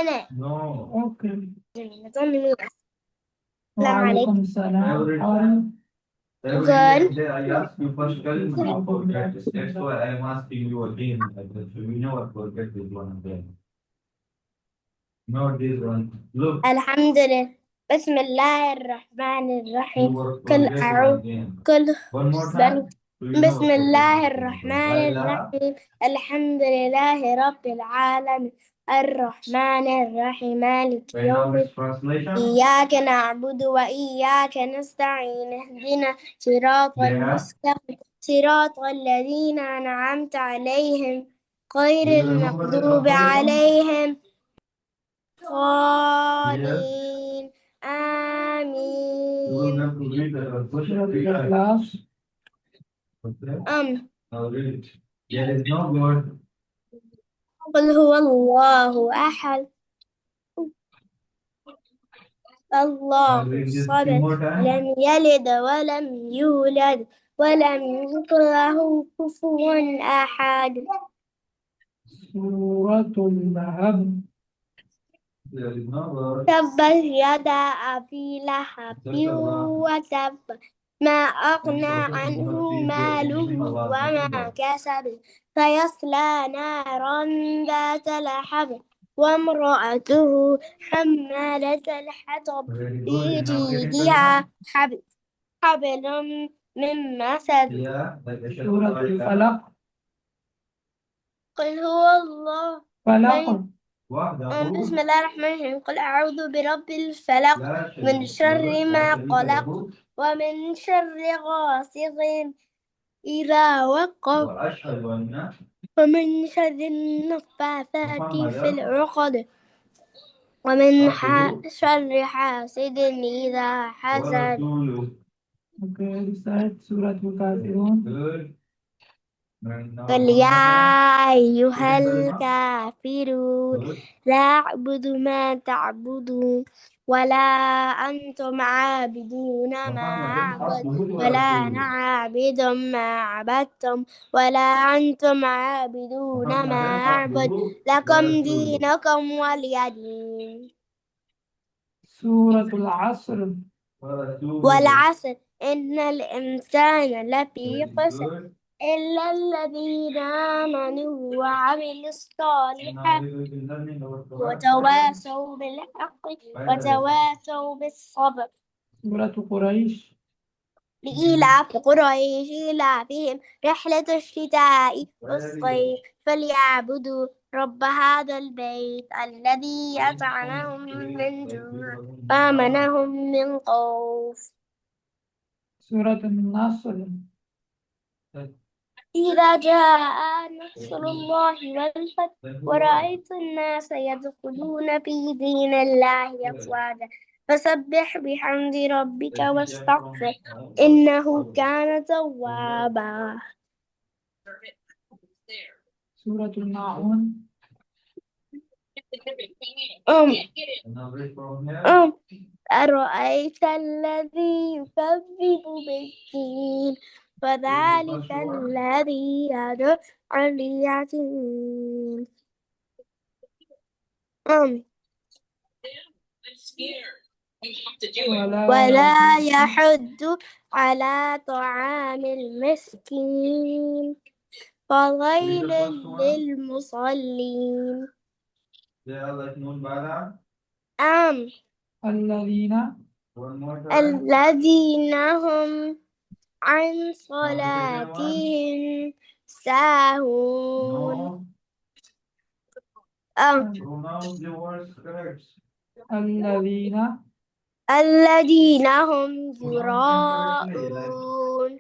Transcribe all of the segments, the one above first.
أنا اوكي. نظام مين؟ السلام وعليكم عليكم. السلام. How are you? Good. I asked you first, tell me you forget this. That's why I am asking you again. So you never forget this one again. Not this one. Look, الحمد لله. بسم الله الرحمن you الرحيم. were قل forgetting أعوذ again. قل One more بل time. So you بسم never forget الله this one. الرحمن La ilaha. الرحيم. الحمد لله رب العالمين الرحمن الرحيم مالك Right now يوم it's الدين. translation. إياك نعبد وإياك نستعين اهدنا صراط Yeah. المستقيم صراط الذين أنعمت عليهم غير Do you remember the المغضوب translation? عليهم Yes. ضالين You will آمين. have to read the translation. Class. What's that? أم Now read it. There is no God. قل هو الله أحد الله Now read this two الصمد more time. لم يلد ولم يولد ولم يكن له كفوا أحد. سورة اللهب. There is no God. تبت يدا أبي لهب Except Allah. وتب ما And أغنى also do عنه not feed your ماله enemy Allah وما nothing but. كسب سيصلى نارا ذات لهب وامرأته حمالة الحطب Very في good. And now getting better. جيدها حبل من مسد. Yeah, like I said. سورة الفلق. قل هو الله فلق. بسم الله الرحمن الرحيم. قل أعوذ برب الفلق من شر ما قلق ومن شر غاسق إذا وقب ومن شر النفاثات في العقد ومن شر حاسد إذا حسد. Okay, recite سورة الكافرون. قل يا أيها الكافرون لا أعبد ما تعبدون ولا أنتم عابدون ما أعبد ولا أنا عابد ما عبدتم ولا أنتم عابدون ما أعبد لكم دينكم ولي دين. سورة العصر. والعصر إن الإنسان لفي خسر إلا الذين آمنوا وعملوا الصالحات وتواصوا بالحق وتواصوا بالصبر. سورة قريش. لإيلاف قريش إيلافهم رحلة الشتاء والصيف فليعبدوا رب هذا البيت الذي أطعمهم من جوع وآمنهم من خوف. سورة النصر. إذا جاء نصر الله والفتح ورأيت الناس يدخلون في دين الله أفواجا فسبح بحمد ربك واستغفر إنه كان توابا. سورة الماعون. أرأيت الذي يكذب بالدين فذلك الذي يدعو اليتيم ولا يحض على طعام المسكين فويل للمصلين. الذين هم عن صلاتهم ساهون. الذين هم يراءون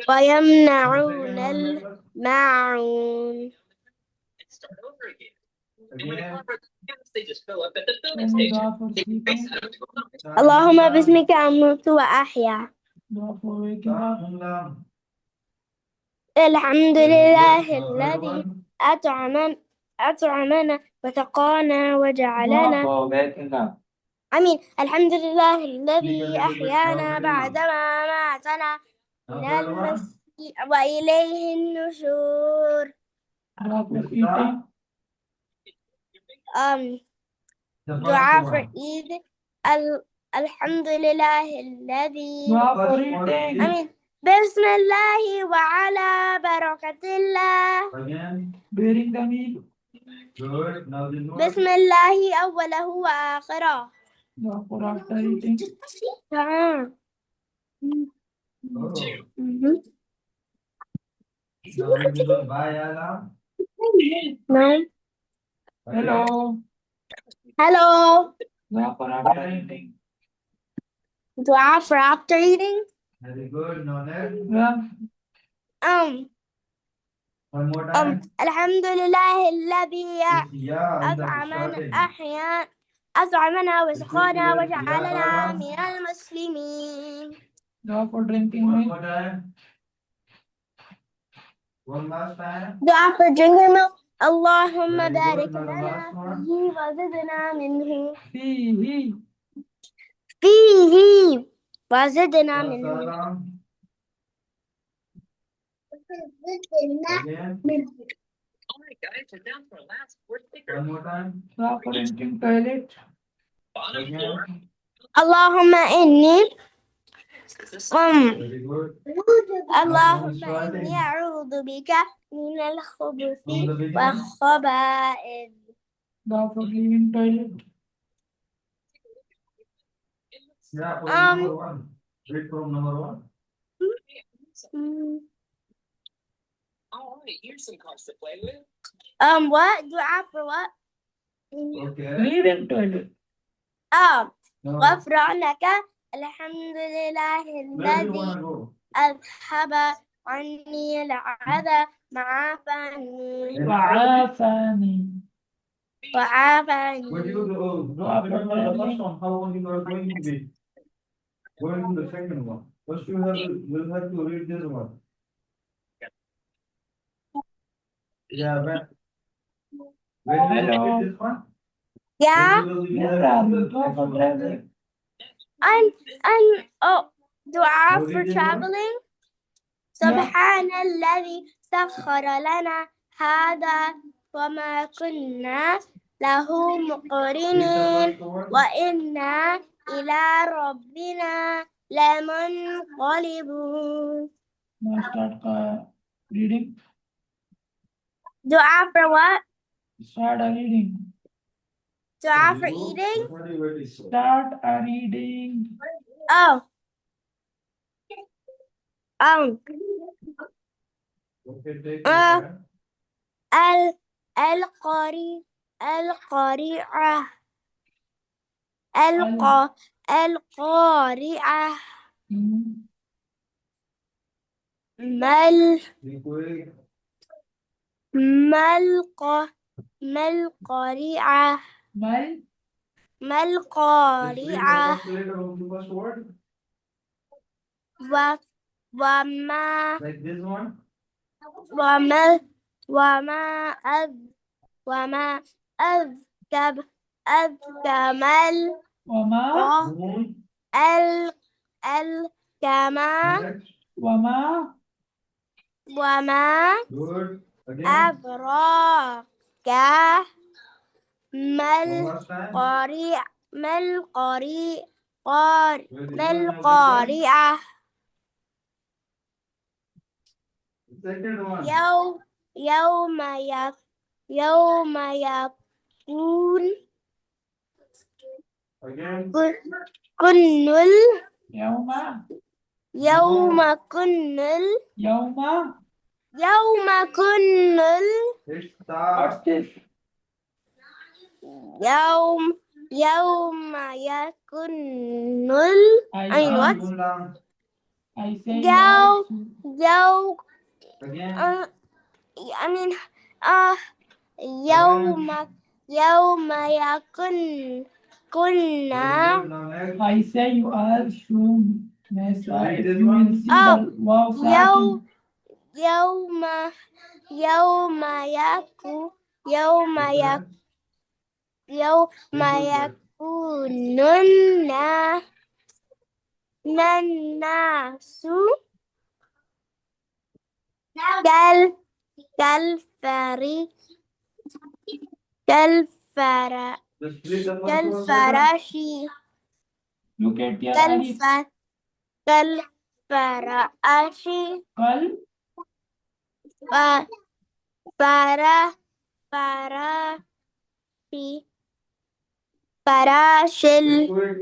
ويمنعون الماعون. اللهم باسمك أموت وأحيا. الحمد لله الذي أطعمنا وسقانا وجعلنا آمين. الحمد لله الذي أحيانا بعدما ماتنا من المسجد وإليه النشور. Dua for eating. The first دعاء for one. Eid. الحمد لله الذي Dua for First one eating. is بسم الله وعلى بركة الله. again. Bearing the meal. Good. Now this one. بسم الله أوله وآخره. Dua for after eating. تمام. Oh. Mhm. Now this is one. Bye, Alam. No. Hello. Hello. Dua for after eating. Dua for after eating. Very good. Now next. Yeah. One more time. الحمد لله الذي Yeah, in the starting. أطعمنا وسقانا Yeah, وجعلنا Alam. من المسلمين. Dua for drinking One milk. more time. One last time. دعاء for drinking milk. اللهم Very بارك good. Now the لنا last one. فيه وزدنا منه. He. فيه وزدنا Last منه. Alam. Again. One more time. Dua for entering toilet. Again. اللهم إني Very good. اللهم إني أعوذ بك من الخبث From the beginning. والخبائث. Dua for leaving toilet. Yeah, from number one. Read from number one. What? Dua for what? Okay. Leaving toilet. No. غفرانك الحمد لله Where do you الذي want to go? أذهب عني العذى وعافاني وعافاني. What do you do? No, Dua when for you are the first traveling. one, how long you are going to be? Going to the second one. First you will have to read this one. Yeah, when you Hello. read this one, Yeah. then you will be No there problem. to Dua for traveling. دعاء What for is it, traveling. سبحان الذي سخر لنا هذا وما كنا له مقرنين وإنا إلى ربنا لمنقلبون. Now start reading. Dua for what? Start reading. Dua for eating. Start reading. Oh. Okay, take your time. القارعة القارعة Be quick. ما القارعة ما القارعة Translate of the first word. وما Like this one. وما وما أذكب وما Next. وما Good. Again. أدراك ما One last time. القارعة Second one. يوم يكون Again. كنل يوم كنل It starts. What's this? يوم يكنل what? I say يوم Again. يوم كنا Very good. Now next. I say you are soon. Yes, Read if this you will one. see the wow يوم Okay. يكون الناس كالفري كالفرا Just split the first word. كالفراش Look at your alif. كالفراش Kal. فراشي فراشل Quick.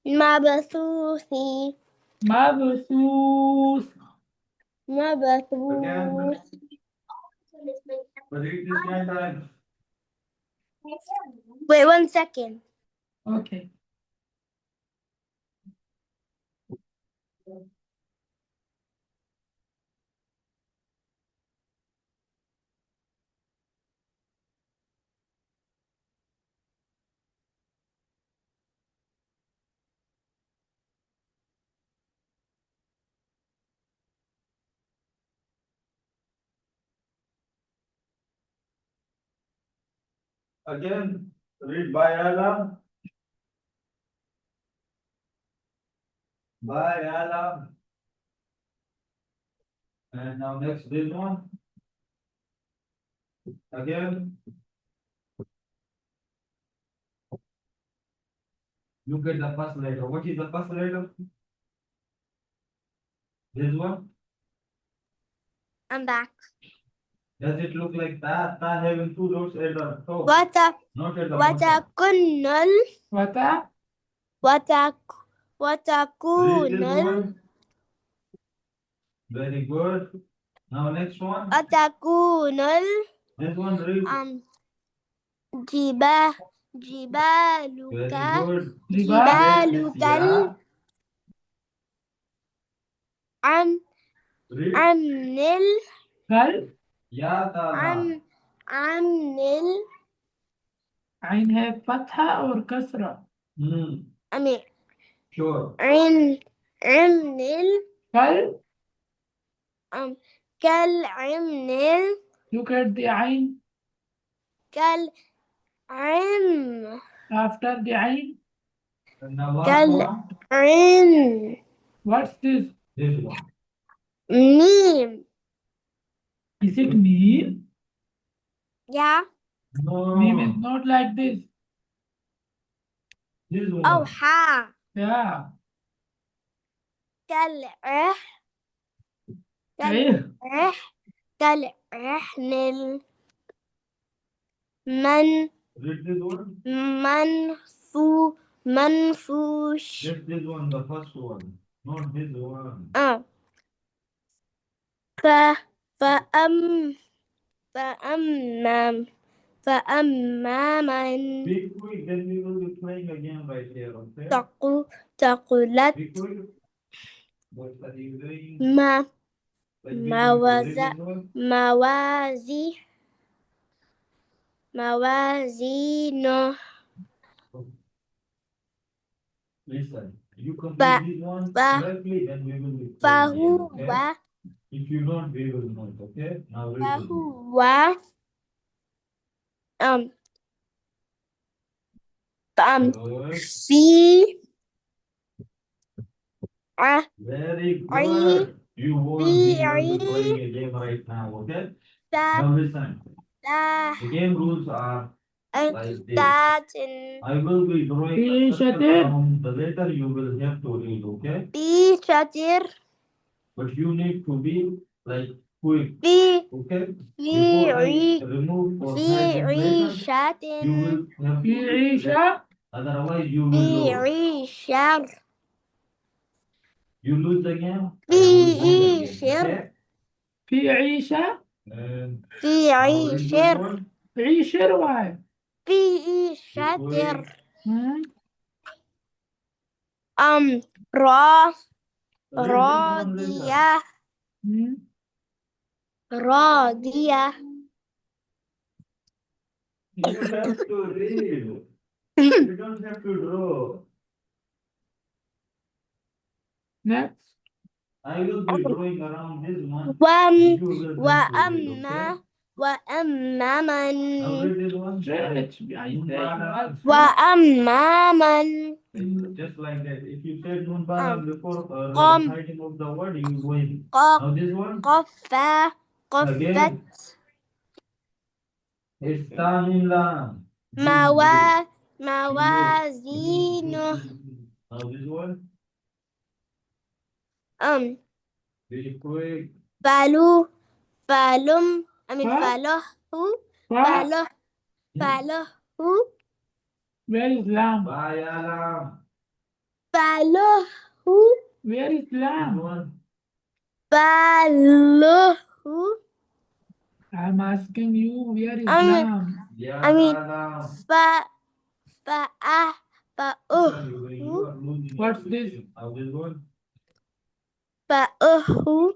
مبثوثي Mabsus. مبثوث But read this 9 times. Wait 1 second. Okay. Again, read by Allah. By Allah. And now next this one. Again. Look at the first letter. What is the first letter? This one. I'm back. Does it look like that? That having 2 dots at the top. Not at the Wata. Read this one. Very good. Now next one. This one read. جبالك Very good. جبالك Yeah. عن Read. عن Kal. Ya Tala. عن Ain have fatha or kasra? I mean Sure. عن Kal. كالعمن Look at the ain. كالعم After the ain. And the last one. كالعم What's this? This one. ميم. Is it meme? Yeah. No. Meme is not like this. This one. أو حا Yeah. كالعح Eh. كالعحن من Read this one. منفوش This one, the first one. Not this one. فأمم فأما من Be quick, then we will be playing again right here, okay? ثقلت Be quick. What are you doing? Like موازينه. Listen, you complete this one correctly, then we will be playing again, okay? If you don't, we will not, okay? Now read this one. Good. Very good. You won't be able to playing a game right now, okay? Now listen. The game rules are like this. I will be drawing from the letter you will have to read, okay? But you need to be like quick, okay? Before I remove or hide this letter, you will have to read that. Otherwise you will lose. You lose the game, I will win the game, okay? في عيشة. في عيشر. عيشر why? في شاتر راضية راضية. You have to read. You don't have to draw. Next. I will be drawing around this one. You will have to read, okay? وأما من Now read this one. Stretch. بعيد ذلك. وأما من Just like that. If you said nun balam before قم reciting of the word, you win. قف Now this one قف again. قفت It's ta nun lam. موازينه Now this one. Very quick. فلم أمين ف- فله ف- فله فله Where is lamb? Ba ya lam. فله Where is This lamb? one. فله I'm asking you, where is أمين lamb? Ya أمين lam. فأه You are losing. What's this? Now this one. فأه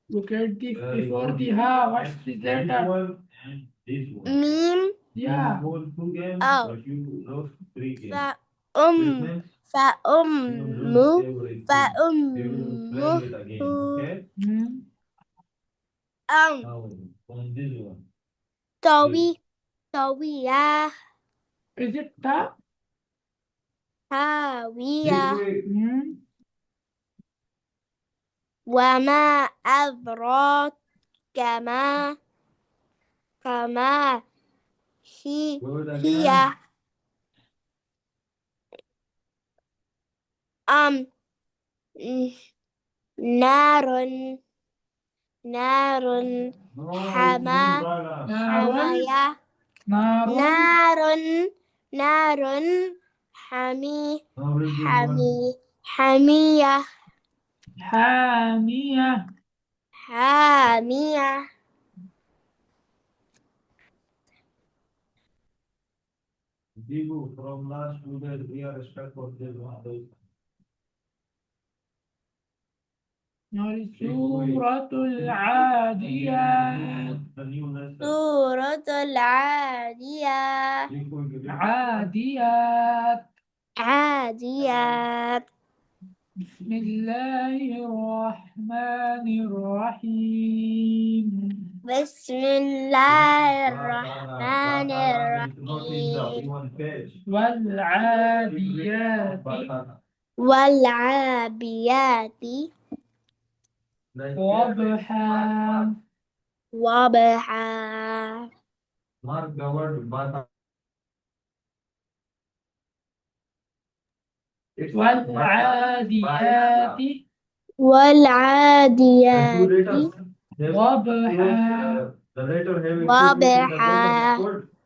Look at this before good. the ha. What's this This letter? one and this one. ميم Yeah. You won 2 games, Oh. but you lost 3 games. Which فأم means you فأم lose everything. فأم We will play it again, okay? Hmm. Now, on this one. طوية Is it ta? هاوية Quick. Hmm. وما أدراك ما كما Do it هي again. أم نار No, حما حماية Narun. نار حمي Now read this one. حمية Hamiyah. حامية Dibu, from last 2 days, we are stuck for this one. سورة العاديات. The new lesson. سورة العاديات عاديات. عاديات بسم الله الرحمن الرحيم. بسم الله الرحمن الرحيم والعاديات والعابيات ضبحا. وضحى Mark the word bata. والعاديات والعاديات ضبحا. The letter have it وضحى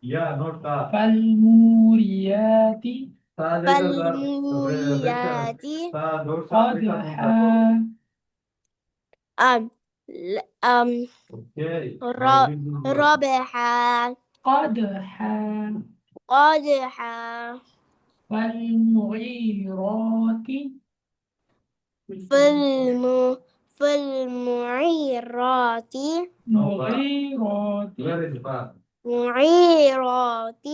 yeah, not ta. فالموريات Ta letters are فالموريات ta dots are قدحا. أم okay. ربحا قدحا. قدحا فالمغيرات في المعيرات مغيرات. Where is ba? معيرات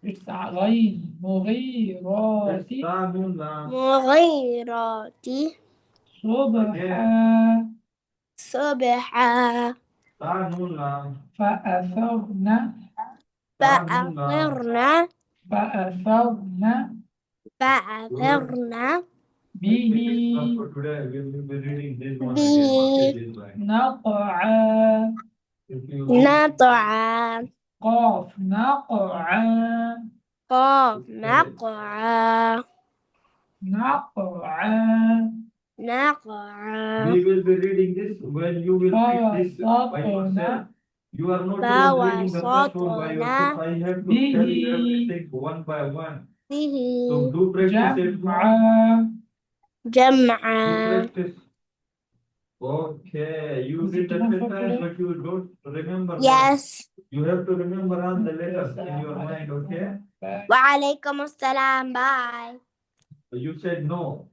It's غير مغيرات. It's ta nun lam. مغيرات صبحا. صبحا Ta nun lam. فأثرن فأثرن به For today, we will be reading this one به again. Okay, this line. نقعا. If you نطعا قاف نقعا. قاف نقعا نقعا. نقعا we will be reading this when you will read this by yourself. You are not even reading the first one by yourself. I have to tell you everything one by one. به So do practice it. جمعا. Do جمعا practice. Okay, you Is did it the enough 10 for times, today? but you don't remember. Yes You have to remember all the letters in your mind. Okay. وعليكم السلام باي You said no.